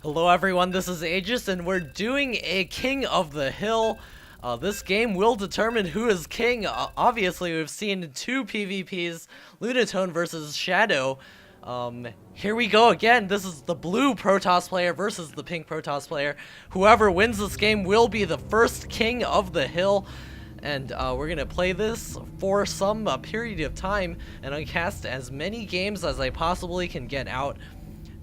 Hello everyone, this is Aegis and we're doing a King of the Hill. This game will determine who is king. Obviously, we've seen two PvPs, Lunatone versus Shadow. Here we go again. This is the blue Protoss player versus the pink Protoss player. Whoever wins this game will be the first King of the Hill. And we're going to play this for some period of time and uncast as many games as I possibly can get out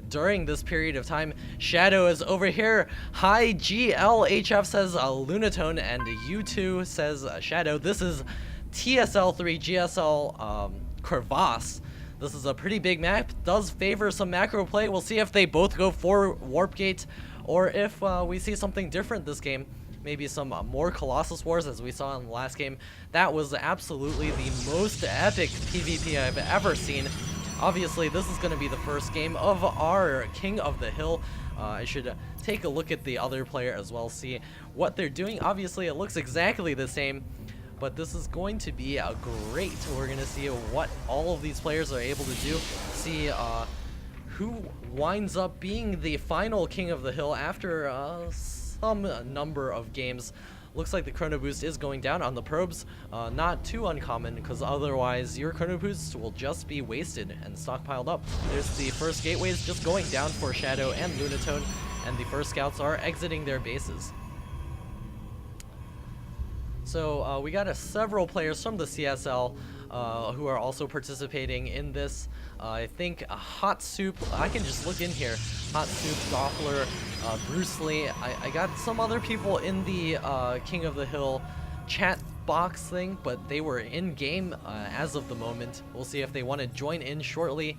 during this period of time. Shadow is over here. Hi, GLHF says Lunatone, and U2 says Shadow. This is TSL3 GSL Crevasse. This is a pretty big map. Does favor some macro play. We'll see if they both go for Warp Gate or if we see something different this game. Maybe some more Colossus Wars as we saw in the last game. That was absolutely the most epic PvP I've ever seen. Obviously, this is going to be the first game of our King of the Hill. I should take a look at the other player as well, see what they're doing. Obviously, it looks exactly the same, but this is going to be great. We're going to see what all of these players are able to do, see who winds up being the final King of the Hill after some number of games. Looks like the Chrono Boost is going down on the probes. Not too uncommon, because otherwise your Chrono Boost will just be wasted and stockpiled up. There's the first gateways just going down for Shadow and Lunatone, and the first scouts are exiting their bases. So we got several players from the CSL who are also participating in this. I think Hot Soup, I can just look in here. Hot Soup, Doppler, Bruce Lee. I got some other people in the King of the Hill chat box thing, but they were in game as of the moment. We'll see if they want to join in shortly.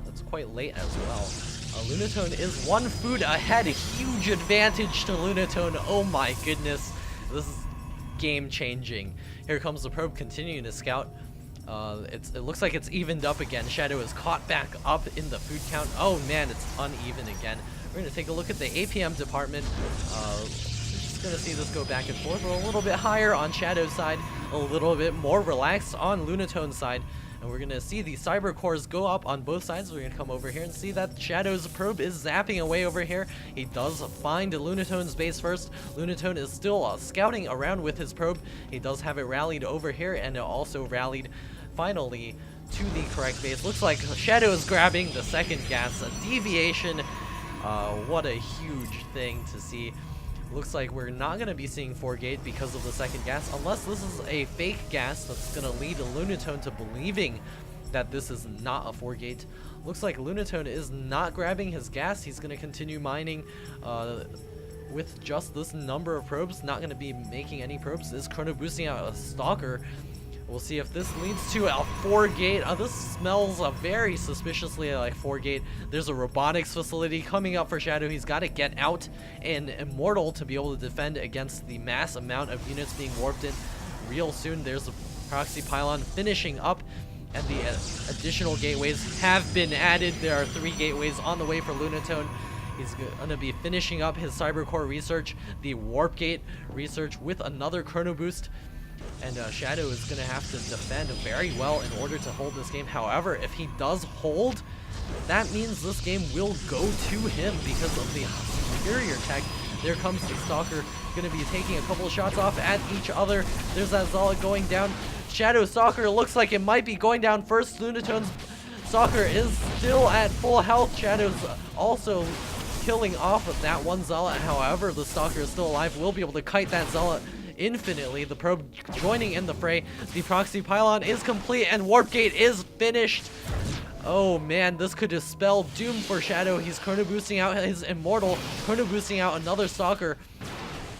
It's quite late as well. Lunatone is one food ahead. Huge advantage to Lunatone. Oh my goodness. This is game changing. Here comes the probe continuing to scout. It looks like it's evened up again. Shadow is caught back up in the food count. Oh man, it's uneven again. We're going to take a look at the APM department. We're just going to see this go back and forth. We're a little bit higher on Shadow's side, a little bit more relaxed on Lunatone's side. And we're going to see the cyber cores go up on both sides. We're going to come over here and see that Shadow's probe is zapping away over here. He does find Lunatone's base first. Lunatone is still scouting around with his probe. He does have it rallied over here, and it also rallied finally to the correct base. Looks like Shadow is grabbing the second gas. A deviation. What a huge thing to see. Looks like we're not going to be seeing 4-gate because of the second gas, unless this is a fake gas that's going to lead Lunatone to believing that this is not a 4-gate. Looks like Lunatone is not grabbing his gas. He's going to continue mining with just this number of probes. Not going to be making any probes. Is Chrono boosting out a Stalker. We'll see if this leads to a 4-gate. This smells very suspiciously like 4-gate. There's a robotics facility coming up for Shadow. He's got to get out and Immortal to be able to defend against the mass amount of units being warped in real soon. There's a proxy pylon finishing up, and the additional gateways have been added. There are 3 gateways on the way for Lunatone. He's going to be finishing up his Cybercore research, the Warp Gate research with another Chrono Boost. And Shadow is going to have to defend very well in order to hold this game. However, if he does hold, that means this game will go to him because of the superior tech. There comes the Stalker, going to be taking a couple of shots off at each other. There's that Zealot going down. Shadow Stalker looks like it might be going down first. Lunatone's Stalker is still at full health. Shadow's also killing off of that one Zealot. However, the Stalker is still alive. We'll be able to kite that Zealot infinitely. The probe joining in the fray. The proxy pylon is complete and Warp Gate is finished. Oh man, this could just spell doom for Shadow. He's Chrono boosting out his Immortal, Chrono boosting out another Stalker.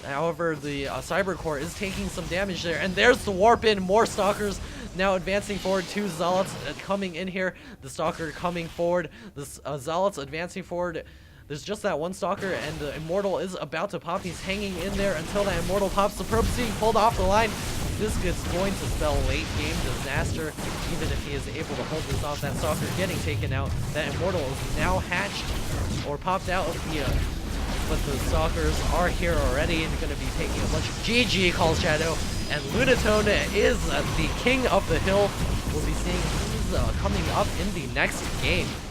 However, the Cyber Core is taking some damage there, and there's the warp in. More Stalkers now advancing forward. 2 Zealots coming in here. The Stalker coming forward. The Zealots advancing forward. There's just that one Stalker, and the Immortal is about to pop. He's hanging in there until that Immortal pops. The probe's being pulled off the line. This is going to spell late game disaster, even if he is able to hold this off. That Stalker getting taken out. That Immortal is now hatched or popped out of the but the Stalkers are here already and going to be taking a bunch of GG, calls Shadow. And Lunatone is the King of the Hill. We'll be seeing who's coming up in the next game.